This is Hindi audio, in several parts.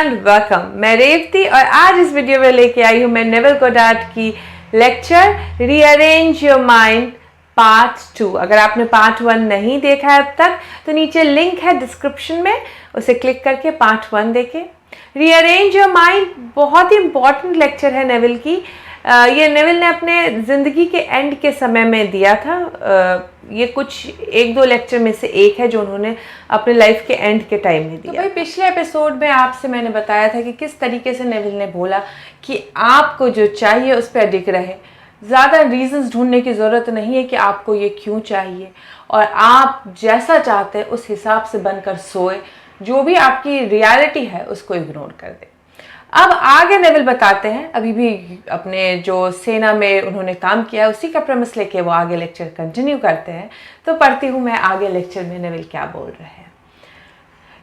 And welcome. मैं रेवती और आज इस वीडियो में लेके आई हूँ मैं नेविल गोडार्ड की lecture rearrange your mind part 2। अगर आपने पार्ट 1 नहीं देखा है अब तक तो नीचे लिंक है डिस्क्रिप्शन में, उसे क्लिक करके पार्ट 1 देखें। रीअरेंज योर माइंड बहुत ही इंपॉर्टेंट लेक्चर है नेविल की। ये नेविल ने अपने ज़िंदगी के एंड के समय में दिया था। ये कुछ 1-2 लेक्चर में से एक है जो उन्होंने अपने लाइफ के एंड के टाइम में दिया। तो भाई पिछले एपिसोड में आपसे मैंने बताया था कि किस तरीके से नेविल ने बोला कि आपको जो चाहिए उस पर अडिग रहे। ज़्यादा रीजंस ढूंढने की ज़रूरत नहीं है कि आपको ये क्यों चाहिए, और आप जैसा चाहते हैं उस हिसाब से बनकर सोए। जो भी आपकी रियलिटी है उसको इग्नोर कर दे। अब आगे नेविल बताते हैं, अभी भी अपने जो सेना में उन्होंने काम किया उसी का प्रमिस लेके वो आगे लेक्चर कंटिन्यू करते हैं। तो पढ़ती हूँ मैं आगे लेक्चर में नेविल क्या बोल रहे हैं।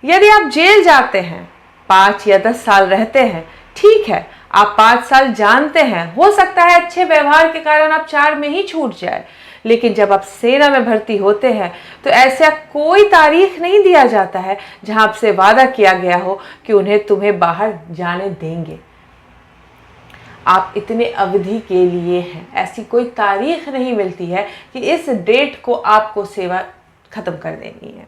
यदि आप जेल जाते हैं, 5 या 10 साल रहते हैं, ठीक है, आप 5 साल जानते हैं, हो सकता है अच्छे व्यवहार के कारण आप 4 में ही छूट जाए। लेकिन जब आप सेना में भर्ती होते हैं तो ऐसा कोई तारीख नहीं दिया जाता है जहां आपसे वादा किया गया हो कि उन्हें तुम्हें बाहर जाने देंगे। आप इतने अवधि के लिए हैं, ऐसी कोई तारीख नहीं मिलती है कि इस डेट को आपको सेवा खत्म कर देनी है।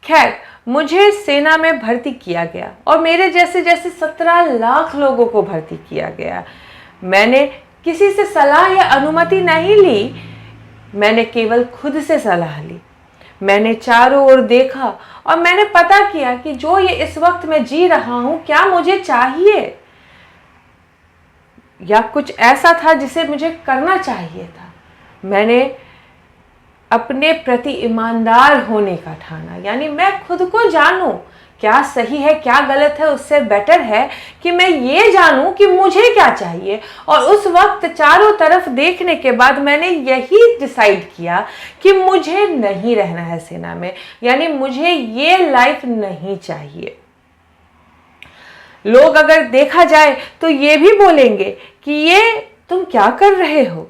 खैर, मुझे सेना में भर्ती किया गया और मेरे जैसे 17 लाख लोगों को भर्ती किया गया। मैंने किसी से सलाह या अनुमति नहीं ली, मैंने केवल खुद से सलाह ली। मैंने चारों ओर देखा और मैंने पता किया कि जो ये इस वक्त मैं जी रहा हूं क्या मुझे चाहिए, या कुछ ऐसा था जिसे मुझे करना चाहिए था। मैंने अपने प्रति ईमानदार होने का ठाना, यानी मैं खुद को जानूं क्या सही है क्या गलत है। उससे बेटर है कि मैं ये जानूं कि मुझे क्या चाहिए। और उस वक्त चारों तरफ देखने के बाद मैंने यही डिसाइड किया कि मुझे नहीं रहना है सेना में, यानी मुझे ये लाइफ नहीं चाहिए। लोग अगर देखा जाए तो ये भी बोलेंगे कि ये तुम क्या कर रहे हो,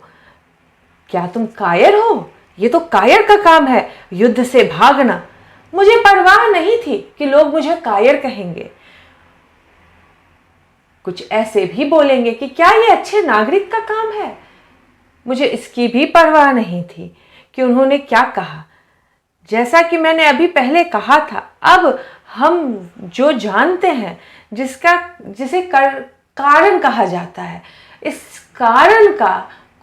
क्या तुम कायर हो? ये तो कायर का काम है, युद्ध से भागना। मुझे परवाह नहीं थी कि लोग मुझे कायर कहेंगे। कुछ ऐसे भी बोलेंगे कि क्या ये अच्छे नागरिक का काम है। मुझे इसकी भी परवाह नहीं थी कि उन्होंने क्या कहा। जैसा कि मैंने अभी पहले कहा था, अब हम जो जानते हैं जिसे कारण कहा जाता है, इस कारण का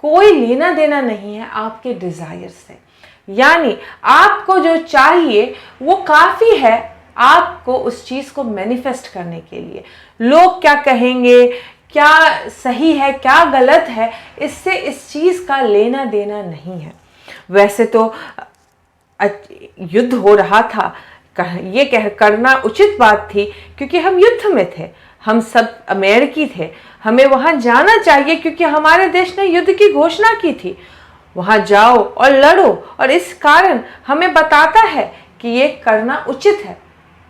कोई लेना देना नहीं है आपके डिजायर से। यानी आपको जो चाहिए वो काफ़ी है आपको उस चीज़ को मैनिफेस्ट करने के लिए। लोग क्या कहेंगे, क्या सही है क्या गलत है, इससे इस चीज़ का लेना देना नहीं है। वैसे तो युद्ध हो रहा था, ये करना उचित बात थी क्योंकि हम युद्ध में थे, हम सब अमेरिकी थे, हमें वहाँ जाना चाहिए क्योंकि हमारे देश ने युद्ध की घोषणा की थी। वहाँ जाओ और लड़ो, और इस कारण हमें बताता है कि ये करना उचित है।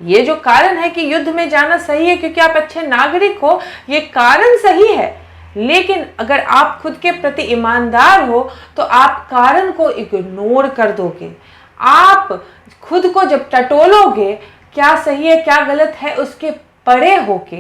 ये जो कारण है कि युद्ध में जाना सही है क्योंकि आप अच्छे नागरिक हो, ये कारण सही है। लेकिन अगर आप खुद के प्रति ईमानदार हो तो आप कारण को इग्नोर कर दोगे। आप खुद को जब टटोलोगे क्या सही है क्या गलत है उसके परे होके,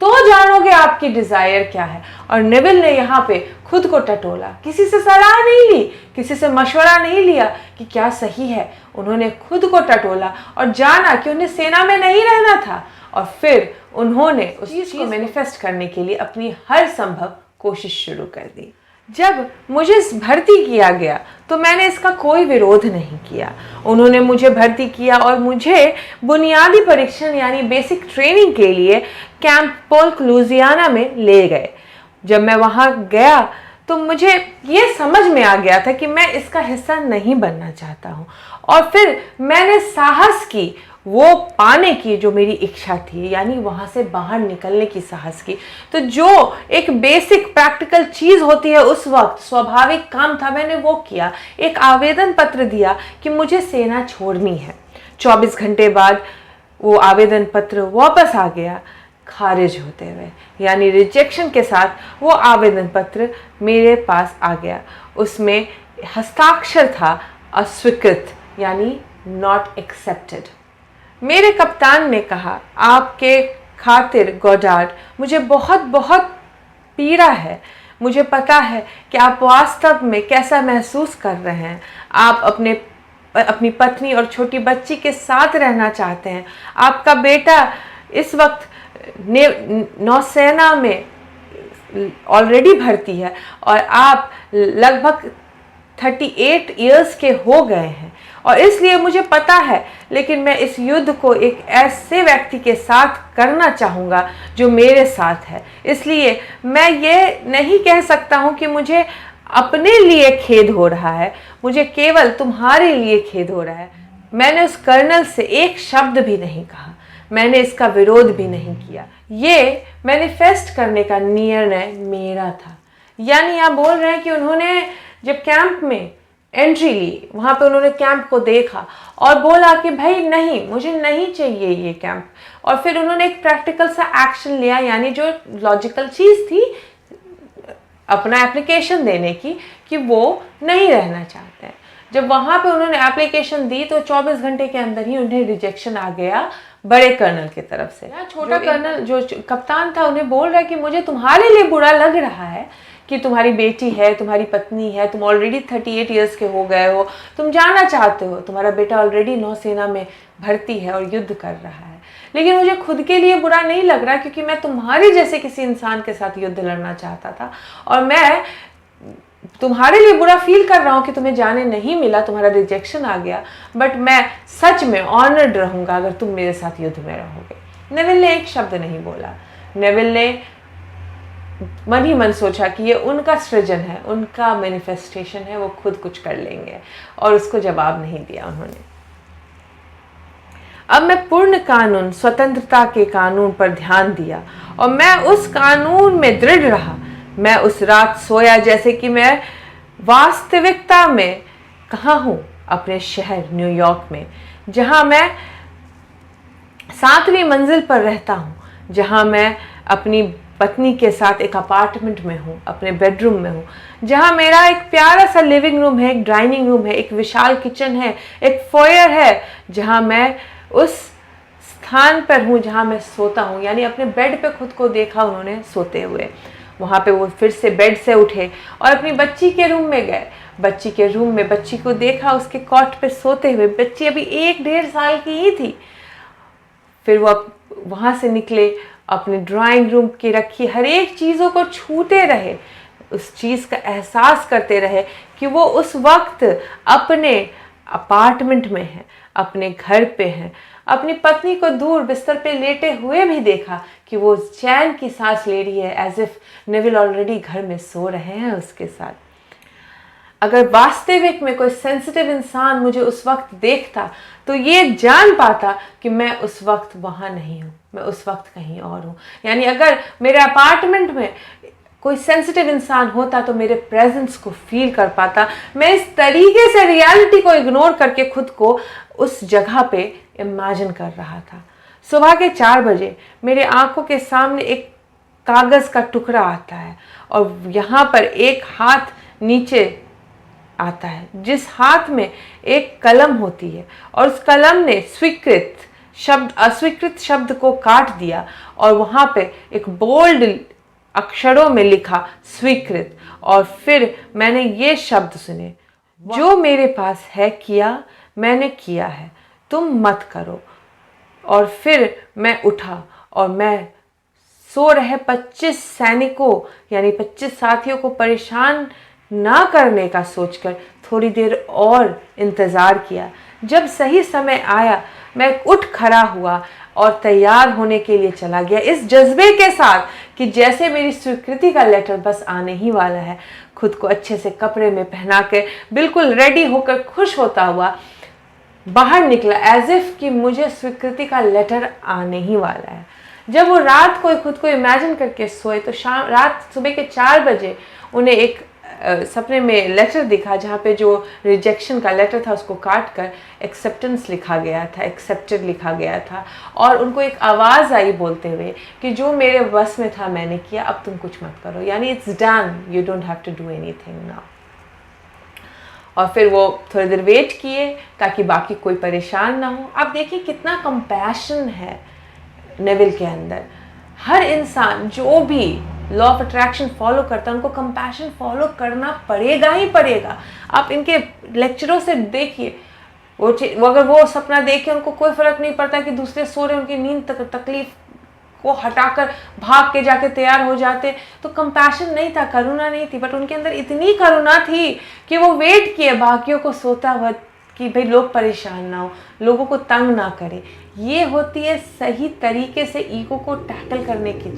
तो जानोगे आपकी डिजायर क्या है। और नेविल ने यहाँ पे खुद को टटोला, किसी से सलाह नहीं ली, किसी से मशवरा नहीं लिया कि क्या सही है। उन्होंने खुद को टटोला और जाना कि उन्हें सेना में नहीं रहना था, और फिर उन्होंने उस चीज को मैनिफेस्ट करने के लिए अपनी हर संभव कोशिश शुरू कर दी। जब मुझे भर्ती किया गया तो मैंने इसका कोई विरोध नहीं किया। उन्होंने मुझे भर्ती किया और मुझे बुनियादी परीक्षण यानी बेसिक ट्रेनिंग के लिए कैंप पोल्क लुजियाना में ले गए। जब मैं वहाँ गया तो मुझे ये समझ में आ गया था कि मैं इसका हिस्सा नहीं बनना चाहता हूँ, और फिर मैंने साहस की वो पाने की जो मेरी इच्छा थी, यानी वहाँ से बाहर निकलने की साहस की। तो जो एक बेसिक प्रैक्टिकल चीज़ होती है उस वक्त स्वाभाविक काम था, मैंने वो किया। एक आवेदन पत्र दिया कि मुझे सेना छोड़नी है। 24 घंटे बाद वो आवेदन पत्र वापस आ गया खारिज होते हुए, यानी रिजेक्शन के साथ वो आवेदन पत्र मेरे पास आ गया। उसमें हस्ताक्षर था अस्वीकृत, यानी नॉट एक्सेप्टेड। मेरे कप्तान ने कहा, आपके खातिर गॉडार्ड, मुझे बहुत बहुत पीड़ा है। मुझे पता है कि आप वास्तव में कैसा महसूस कर रहे हैं। आप अपनी पत्नी और छोटी बच्ची के साथ रहना चाहते हैं। आपका बेटा इस वक्त नौसेना में ऑलरेडी भर्ती है और आप लगभग 38 इयर्स के हो गए हैं और इसलिए मुझे पता है, लेकिन मैं इस युद्ध को एक ऐसे व्यक्ति के साथ करना चाहूँगा जो मेरे साथ है। इसलिए मैं ये नहीं कह सकता हूँ कि मुझे अपने लिए खेद हो रहा है, मुझे केवल तुम्हारे लिए खेद हो रहा है। मैंने उस कर्नल से एक शब्द भी नहीं कहा, मैंने इसका विरोध भी नहीं किया। ये मैनिफेस्ट करने का निर्णय मेरा था। यानी आप बोल रहे हैं कि उन्होंने जब कैंप में एंट्री ली, वहाँ पे उन्होंने कैंप को देखा और बोला कि भाई नहीं, मुझे नहीं चाहिए ये कैंप, और फिर उन्होंने एक प्रैक्टिकल सा एक्शन लिया, यानी जो लॉजिकल चीज़ थी अपना एप्लीकेशन देने की, कि वो नहीं रहना चाहते हैं। जब वहाँ पे उन्होंने एप्लीकेशन दी तो 24 घंटे के अंदर ही उन्हें रिजेक्शन आ गया बड़े कर्नल की तरफ से। छोटा कर्नल जो कप्तान था उन्हें बोल रहा है कि मुझे तुम्हारे लिए बुरा लग रहा है कि तुम्हारी बेटी है, तुम्हारी पत्नी है, तुम ऑलरेडी 38 इयर्स के हो गए हो, तुम जाना चाहते हो, तुम्हारा बेटा ऑलरेडी नौसेना में भर्ती है और युद्ध कर रहा है, लेकिन मुझे खुद के लिए बुरा नहीं लग रहा क्योंकि मैं तुम्हारे जैसे किसी इंसान के साथ युद्ध लड़ना चाहता था और मैं तुम्हारे लिए बुरा फील कर रहा हूँ कि तुम्हें जाने नहीं मिला, तुम्हारा रिजेक्शन आ गया, बट मैं सच में ऑनर्ड रहूँगा अगर तुम मेरे साथ युद्ध में रहोगे। नेविल ने एक शब्द नहीं बोला। नेविल ने मन ही मन सोचा कि ये उनका सृजन है, उनका मैनिफेस्टेशन है, वो खुद कुछ कर लेंगे, और उसको जवाब नहीं दिया उन्होंने। अब मैं पूर्ण कानून, स्वतंत्रता के कानून पर ध्यान दिया और मैं उस कानून में दृढ़ रहा। मैं उस रात सोया जैसे कि मैं वास्तविकता में कहाँ हूँ, अपने शहर न्यूयॉर्क में, जहाँ मैं 7वीं मंजिल पर रहता हूँ, जहाँ मैं अपनी पत्नी के साथ एक अपार्टमेंट में हूँ, अपने बेडरूम में हूँ, जहाँ मेरा एक प्यारा सा लिविंग रूम है, एक डाइनिंग रूम है, एक विशाल किचन है, एक फोयर है, जहाँ मैं उस स्थान पर हूँ जहाँ मैं सोता हूँ। यानी अपने बेड पे खुद को देखा उन्होंने सोते हुए। वहाँ पे वो फिर से बेड से उठे और अपनी बच्ची के रूम में गए। बच्ची के रूम में बच्ची को देखा उसके कॉट पे सोते हुए। बच्ची अभी 1-1.5 साल की ही थी। फिर वो वहाँ से निकले, अपने ड्राइंग रूम की रखी हर एक चीज़ों को छूते रहे, उस चीज़ का एहसास करते रहे कि वो उस वक्त अपने अपार्टमेंट में है, अपने घर पे हैं। अपनी पत्नी को दूर बिस्तर पे लेटे हुए भी देखा कि वो चैन की सांस ले रही है, एज इफ नेविल ऑलरेडी घर में सो रहे हैं उसके साथ। अगर वास्तविक में कोई सेंसिटिव इंसान मुझे उस वक्त देखता तो ये जान पाता कि मैं उस वक्त वहाँ नहीं हूँ, मैं उस वक्त कहीं और हूँ। यानी अगर मेरे अपार्टमेंट में कोई सेंसिटिव इंसान होता तो मेरे प्रेजेंस को फील कर पाता। मैं इस तरीके से रियलिटी को इग्नोर करके खुद को उस जगह पे इमेजिन कर रहा था। सुबह के 4 बजे मेरे आंखों के सामने एक कागज़ का टुकड़ा आता है और यहाँ पर एक हाथ नीचे आता है, जिस हाथ में एक कलम होती है, और उस कलम ने स्वीकृत शब्द अस्वीकृत शब्द को काट दिया और वहाँ पे एक बोल्ड अक्षरों में लिखा स्वीकृत। और फिर मैंने ये शब्द सुने, जो मेरे पास है किया मैंने किया है, तुम मत करो। और फिर मैं उठा और मैं सो रहे 25 सैनिकों यानी 25 साथियों को परेशान ना करने का सोचकर थोड़ी देर और इंतज़ार किया। जब सही समय आया मैं उठ खड़ा हुआ और तैयार होने के लिए चला गया, इस जज्बे के साथ कि जैसे मेरी स्वीकृति का लेटर बस आने ही वाला है। खुद को अच्छे से कपड़े में पहना के बिल्कुल रेडी होकर खुश होता हुआ बाहर निकला, एज इफ कि मुझे स्वीकृति का लेटर आने ही वाला है। जब वो रात को खुद को इमेजिन करके सोए तो सुबह के 4 बजे उन्हें एक सपने में लेटर दिखा, जहाँ पे जो रिजेक्शन का लेटर था उसको काट कर एक्सेप्टेंस लिखा गया था, एक्सेप्टेड लिखा गया था। और उनको एक आवाज़ आई बोलते हुए कि जो मेरे बस में था मैंने किया, अब तुम कुछ मत करो, यानी it's done, you don't have to do anything now. और फिर वो थोड़ी देर वेट किए ताकि बाकी कोई परेशान ना हो। आप देखिए कितना कंपैशन है नेविल के अंदर। हर इंसान जो भी लॉ ऑफ अट्रैक्शन फॉलो करता है उनको कंपैशन फॉलो करना पड़ेगा ही पड़ेगा। आप इनके लेक्चरों से देखिए, वो अगर वो सपना देखे उनको कोई फर्क नहीं पड़ता कि दूसरे सो रहे, उनकी नींद तकलीफ को हटाकर भाग के जाके तैयार हो जाते। तो कंपैशन नहीं था, करुणा नहीं थी, बट उनके अंदर इतनी करुणा थी कि वो वेट किए बाकियों को सोता हुआ कि भाई लोग परेशान ना हो, लोगों को तंग ना करे। ये होती है सही तरीके से ईगो को टैकल करने की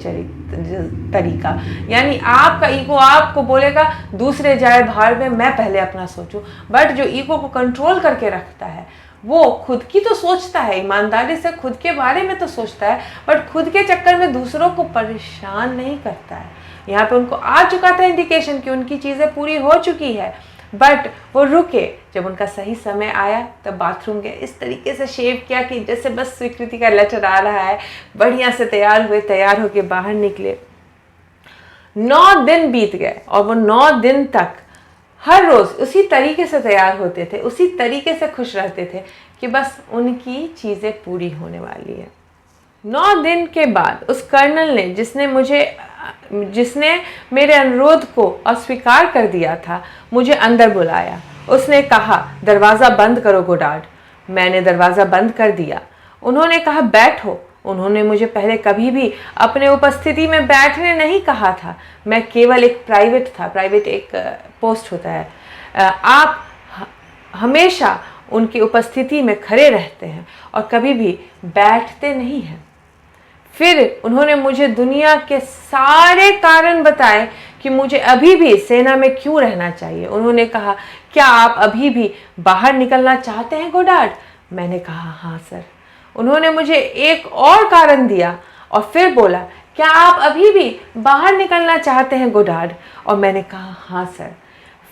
तरीका। यानी आपका ईगो आपको बोलेगा दूसरे जाए भाड़ में, मैं पहले अपना सोचूं। बट जो ईगो को कंट्रोल करके रखता है वो खुद की तो सोचता है, ईमानदारी से खुद के बारे में तो सोचता है, बट खुद के चक्कर में दूसरों को परेशान नहीं करता है। यहाँ पे उनको आ चुका था इंडिकेशन कि उनकी चीज़ें पूरी हो चुकी है, बट वो रुके। जब उनका सही समय आया तब बाथरूम गए, इस तरीके से शेव किया कि जैसे बस स्वीकृति का लेटर आ रहा है, बढ़िया से तैयार हुए, तैयार होके बाहर निकले। 9 दिन बीत गए और वो 9 दिन तक हर रोज़ उसी तरीके से तैयार होते थे, उसी तरीके से खुश रहते थे कि बस उनकी चीज़ें पूरी होने वाली है। 9 दिन के बाद उस कर्नल ने जिसने मेरे अनुरोध को अस्वीकार कर दिया था, मुझे अंदर बुलाया। उसने कहा, दरवाज़ा बंद करो गोडार्ड। मैंने दरवाज़ा बंद कर दिया। उन्होंने कहा, बैठो। उन्होंने मुझे पहले कभी भी अपने उपस्थिति में बैठने नहीं कहा था। मैं केवल एक प्राइवेट एक पोस्ट होता है, आप हमेशा उनकी उपस्थिति में खड़े रहते हैं और कभी भी बैठते नहीं हैं। फिर उन्होंने मुझे दुनिया के सारे कारण बताए कि मुझे अभी भी सेना में क्यों रहना चाहिए। उन्होंने कहा, क्या आप अभी भी बाहर निकलना चाहते हैं गोडार्ड? मैंने कहा, हाँ सर। उन्होंने मुझे एक और कारण दिया और फिर बोला, क्या आप अभी भी बाहर निकलना चाहते हैं गोडार्ड? और मैंने कहा, हाँ सर।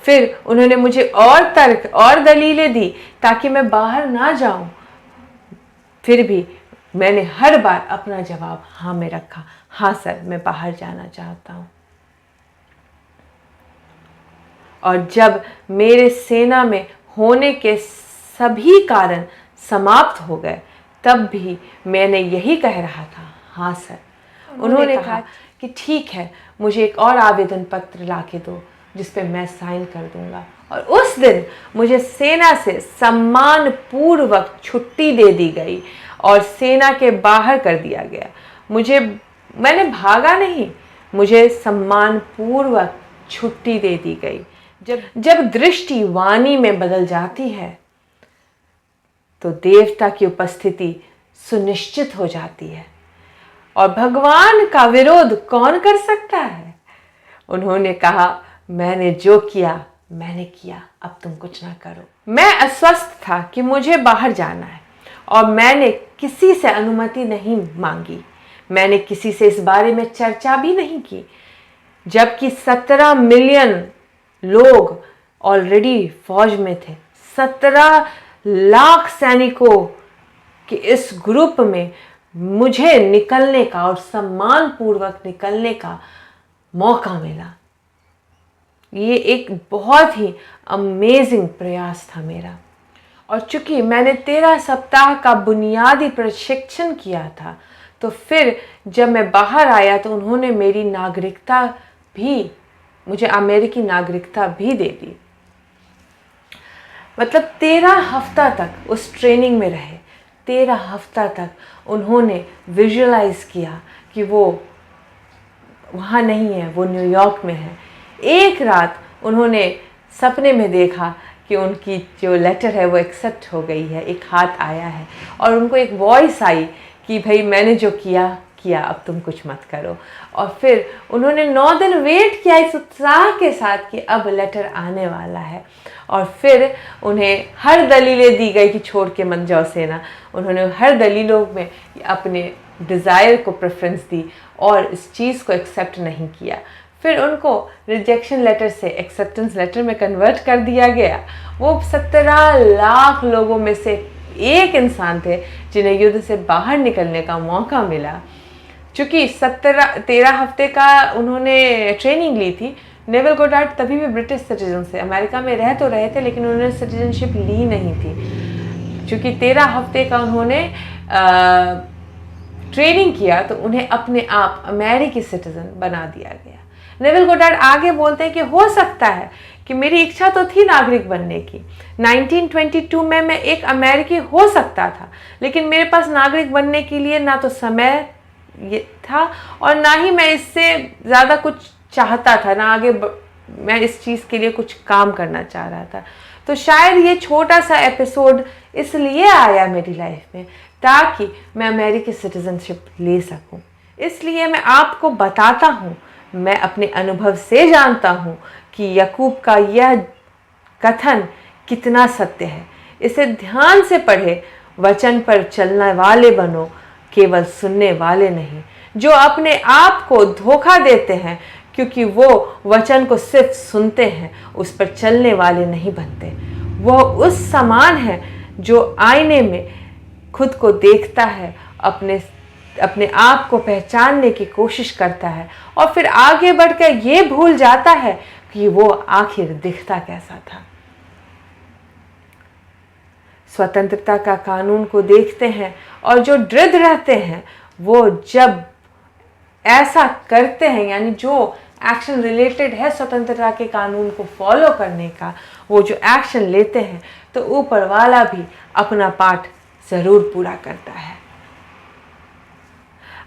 फिर उन्होंने मुझे और तर्क और दलीलें दी ताकि मैं बाहर ना जाऊं। फिर भी मैंने हर बार अपना जवाब हाँ में रखा, हाँ सर, मैं बाहर जाना चाहता हूं। और जब मेरे सेना में होने के सभी कारण समाप्त हो गए तब भी मैंने यही कह रहा था, हाँ सर। उन्होंने कहा कि ठीक है, मुझे एक और आवेदन पत्र ला के दो जिस पे मैं साइन कर दूंगा। और उस दिन मुझे सेना से सम्मान पूर्वक छुट्टी दे दी गई और सेना के बाहर कर दिया गया। मैंने भागा नहीं, मुझे सम्मान पूर्वक छुट्टी दे दी गई। जब दृष्टि वाणी में बदल जाती है तो देवता की उपस्थिति सुनिश्चित हो जाती है और भगवान का विरोध कौन कर सकता है। उन्होंने कहा, मैंने जो किया मैंने किया, अब तुम कुछ ना करो। मैं अस्वस्थ था कि मुझे बाहर जाना है और मैंने किसी से अनुमति नहीं मांगी। मैंने किसी से इस बारे में चर्चा भी नहीं की, जबकि 17 मिलियन लोग ऑलरेडी फौज में थे। 17 लाख सैनिकों के इस ग्रुप में मुझे निकलने का और सम्मानपूर्वक निकलने का मौका मिला। ये एक बहुत ही अमेजिंग प्रयास था मेरा। और चूंकि मैंने 13 सप्ताह का बुनियादी प्रशिक्षण किया था, तो फिर जब मैं बाहर आया तो उन्होंने मुझे अमेरिकी नागरिकता भी दे दी। मतलब 13 हफ्ता तक उस ट्रेनिंग में रहे। 13 हफ्ता तक उन्होंने विजुअलाइज किया कि वो वहाँ नहीं है, वो न्यूयॉर्क में है। एक रात उन्होंने सपने में देखा कि उनकी जो लेटर है वो एक्सेप्ट हो गई है, एक हाथ आया है और उनको एक वॉइस आई कि भाई मैंने जो किया, अब तुम कुछ मत करो। और फिर उन्होंने 9 दिन वेट किया इस उत्साह के साथ कि अब लेटर आने वाला है। और फिर उन्हें हर दलीलें दी गई कि छोड़ के मत जाओ सेना। उन्होंने हर दलीलों में अपने डिज़ायर को प्रेफरेंस दी और इस चीज़ को एक्सेप्ट नहीं किया। फिर उनको रिजेक्शन लेटर से एक्सेप्टेंस लेटर में कन्वर्ट कर दिया गया। वो 17 लाख लोगों में से एक इंसान थे जिन्हें युद्ध से बाहर निकलने का मौका मिला। चूँकि 13 हफ्ते का उन्होंने ट्रेनिंग ली थी। नेवल गोडार्ड तभी भी ब्रिटिश सिटीजन से अमेरिका में रह तो रहे थे, लेकिन उन्होंने सिटीजनशिप ली नहीं थी। चूँकि 13 हफ्ते का उन्होंने ट्रेनिंग किया तो उन्हें अपने आप अमेरिकी सिटीजन बना दिया गया। नेविल गोडार्ड आगे बोलते हैं कि हो सकता है कि मेरी इच्छा तो थी नागरिक बनने की। 1922 में मैं एक अमेरिकी हो सकता था, लेकिन मेरे पास नागरिक बनने के लिए ना तो समय ये था और ना ही मैं इससे ज़्यादा कुछ चाहता था, ना आगे मैं इस चीज़ के लिए कुछ काम करना चाह रहा था। तो शायद ये छोटा सा एपिसोड इसलिए आया मेरी लाइफ में ताकि मैं अमेरिकी सिटीजनशिप ले सकूं। इसलिए मैं आपको बताता हूँ, मैं अपने अनुभव से जानता हूँ कि याकूब का यह कथन कितना सत्य है। इसे ध्यान से पढ़े, वचन पर चलने वाले बनो, केवल सुनने वाले नहीं, जो अपने आप को धोखा देते हैं क्योंकि वो वचन को सिर्फ सुनते हैं, उस पर चलने वाले नहीं बनते। वह उस समान है जो आईने में खुद को देखता है, अपने आप को पहचानने की कोशिश करता है और फिर आगे बढ़कर ये भूल जाता है कि वो आखिर दिखता कैसा था। स्वतंत्रता का कानून को देखते हैं और जो दृढ़ रहते हैं वो जब ऐसा करते हैं, यानी जो एक्शन रिलेटेड है स्वतंत्रता के कानून को फॉलो करने का, वो जो एक्शन लेते हैं तो ऊपर वाला भी अपना पार्ट ज़रूर पूरा करता है।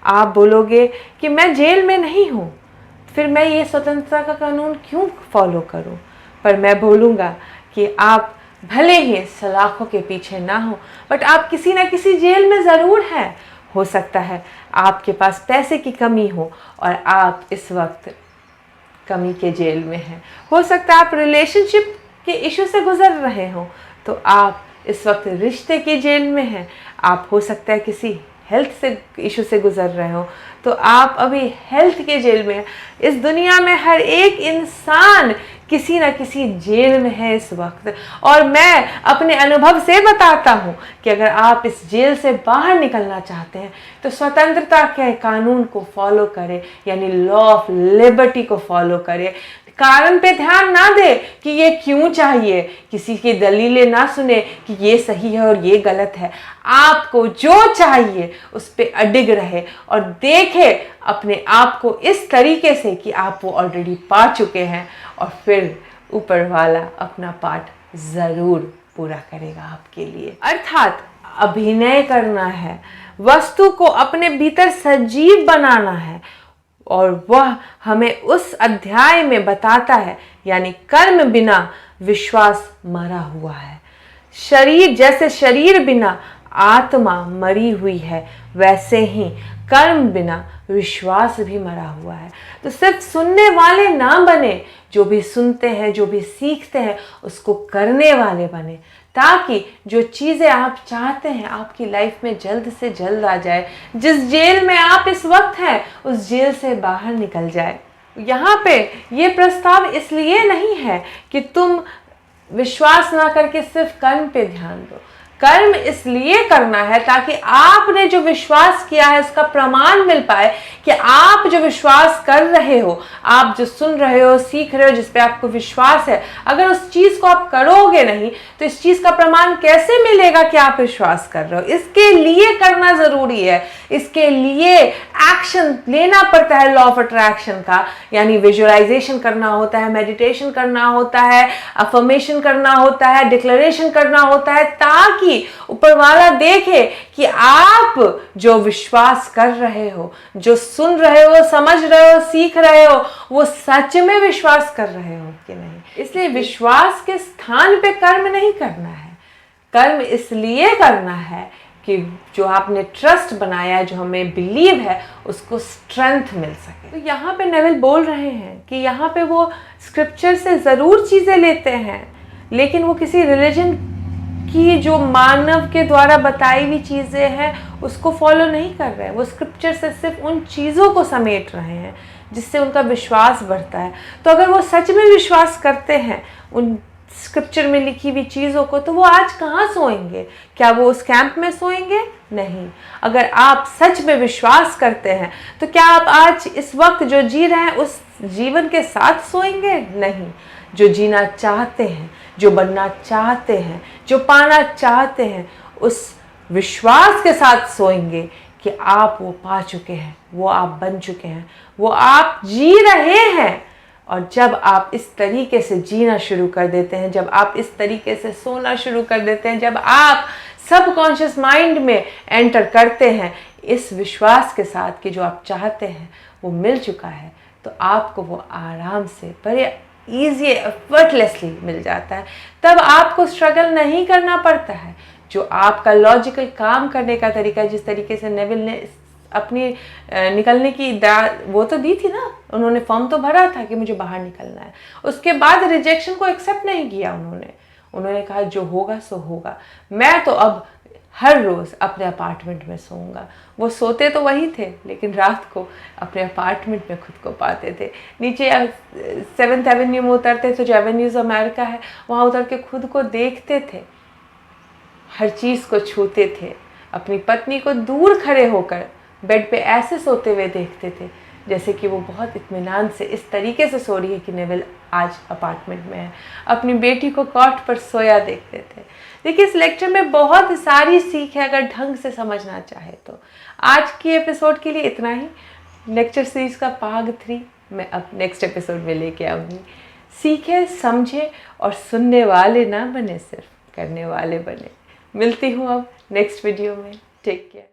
आप बोलोगे कि मैं जेल में नहीं हूँ, फिर मैं ये स्वतंत्रता का कानून क्यों फॉलो करूँ? पर मैं बोलूँगा कि आप भले ही सलाखों के पीछे ना हो, बट आप किसी ना किसी जेल में ज़रूर हैं। हो सकता है आपके पास पैसे की कमी हो और आप इस वक्त कमी के जेल में हैं। हो सकता है आप रिलेशनशिप के इशू से गुजर रहे हो तो आप इस वक्त रिश्ते के जेल में हैं। आप हो सकता है किसी हेल्थ से इशू से गुजर रहे हो तो आप अभी हेल्थ के जेल में हैं। इस दुनिया में हर एक इंसान किसी न किसी जेल में है इस वक्त, और मैं अपने अनुभव से बताता हूँ कि अगर आप इस जेल से बाहर निकलना चाहते हैं तो स्वतंत्रता के कानून को फॉलो करें, यानी लॉ ऑफ लिबर्टी को फॉलो करें। कारण पे ध्यान ना दे कि ये क्यों चाहिए, किसी की दलीलें ना सुने कि ये सही है और ये गलत है। आपको जो चाहिए उस पे अडिग रहे और देखे अपने आप को इस तरीके से कि आप वो ऑलरेडी पा चुके हैं, और फिर ऊपर वाला अपना पार्ट ज़रूर पूरा करेगा आपके लिए। अर्थात अभिनय करना है, वस्तु को अपने भीतर सजीव बनाना है, और वह हमें उस अध्याय में बताता है, यानी कर्म बिना विश्वास मरा हुआ है। शरीर जैसे शरीर बिना आत्मा मरी हुई है, वैसे ही कर्म बिना विश्वास भी मरा हुआ है। तो सिर्फ सुनने वाले ना बने, जो भी सुनते हैं, जो भी सीखते हैं, उसको करने वाले बने, ताकि जो चीज़ें आप चाहते हैं आपकी लाइफ में जल्द से जल्द आ जाए। जिस जेल में आप इस वक्त हैं उस जेल से बाहर निकल जाए। यहाँ पे ये प्रस्ताव इसलिए नहीं है कि तुम विश्वास ना करके सिर्फ कर्म पे ध्यान दो। कर्म इसलिए करना है ताकि आपने जो विश्वास किया है उसका प्रमाण मिल पाए कि आप जो विश्वास कर रहे हो, आप जो सुन रहे हो, सीख रहे हो, जिस पे आपको विश्वास है, अगर उस चीज़ को आप करोगे नहीं तो इस चीज़ का प्रमाण कैसे मिलेगा कि आप विश्वास कर रहे हो? इसके लिए करना ज़रूरी है, इसके लिए एक्शन लेना पड़ता है लॉ ऑफ अट्रैक्शन का, यानी विजुअलाइजेशन करना होता है, मेडिटेशन करना होता है, अफर्मेशन करना होता है, डिक्लेरेशन करना होता है, ताकि ऊपर वाला देखे कि आप जो विश्वास कर रहे हो, जो सुन रहे हो, समझ रहे हो, सीख रहे हो, वो सच में विश्वास कर रहे हो कि नहीं। इसलिए विश्वास के स्थान पे कर्म नहीं करना है। कर्म इसलिए करना है कि जो आपने ट्रस्ट बनाया है, जो हमें बिलीव है, उसको स्ट्रेंथ मिल सके। तो यहाँ पे नेविल बोल रहे हैं कि यहाँ पे वो स्क्रिप्चर से ज़रूर चीज़ें लेते हैं, लेकिन वो किसी रिलीजन कि जो मानव के द्वारा बताई हुई चीज़ें हैं उसको फॉलो नहीं कर रहे हैं। वो स्क्रिप्चर से सिर्फ उन चीज़ों को समेट रहे हैं जिससे उनका विश्वास बढ़ता है। तो अगर वो सच में विश्वास करते हैं उन स्क्रिप्चर में लिखी हुई चीज़ों को, तो वो आज कहाँ सोएंगे? क्या वो उस कैंप में सोएंगे? नहीं। अगर आप सच में विश्वास करते हैं तो क्या आप आज इस वक्त जो जी रहे हैं उस जीवन के साथ सोएंगे? नहीं। जो जीना चाहते हैं, जो बनना चाहते हैं, जो पाना चाहते हैं, उस विश्वास के साथ सोएंगे कि आप वो पा चुके हैं, वो आप बन चुके हैं, वो आप जी रहे हैं। और जब आप इस तरीके से जीना शुरू कर देते हैं, जब आप इस तरीके से सोना शुरू कर देते हैं, जब आप सबकॉन्शियस माइंड में एंटर करते हैं इस विश्वास के साथ कि जो आप चाहते हैं वो मिल चुका है, तो आपको वो आराम से बड़े ईजी एफर्टलेसली मिल जाता है। तब आपको स्ट्रगल नहीं करना पड़ता है। जो आपका लॉजिकल काम करने का तरीका, जिस तरीके से नेविल ने अपनी निकलने की वो तो दी थी ना, उन्होंने फॉर्म तो भरा था कि मुझे बाहर निकलना है, उसके बाद रिजेक्शन को एक्सेप्ट नहीं किया उन्होंने कहा जो होगा सो होगा। मैं तो अब हर रोज़ अपने अपार्टमेंट में सोऊंगा। वो सोते तो वही थे, लेकिन रात को अपने अपार्टमेंट में खुद को पाते थे। नीचे 7th एवेन्यू में उतरते थे, जो एवेन्यूज़ अमेरिका है, वहाँ उतर के खुद को देखते थे, हर चीज़ को छूते थे, अपनी पत्नी को दूर खड़े होकर बेड पे ऐसे सोते हुए देखते थे जैसे कि वो बहुत इत्मीनान से इस तरीके से सो रही है कि नेविल आज अपार्टमेंट में है। अपनी बेटी को कॉट पर सोया देखते थे। देखिए, इस लेक्चर में बहुत सारी सीख है अगर ढंग से समझना चाहे तो। आज की एपिसोड के लिए इतना ही। लेक्चर सीरीज का पार्ट 3 मैं अब नेक्स्ट एपिसोड में लेके आऊँगी। सीखे, समझे और सुनने वाले ना बने, सिर्फ करने वाले बने। मिलती हूँ अब नेक्स्ट वीडियो में। Take care.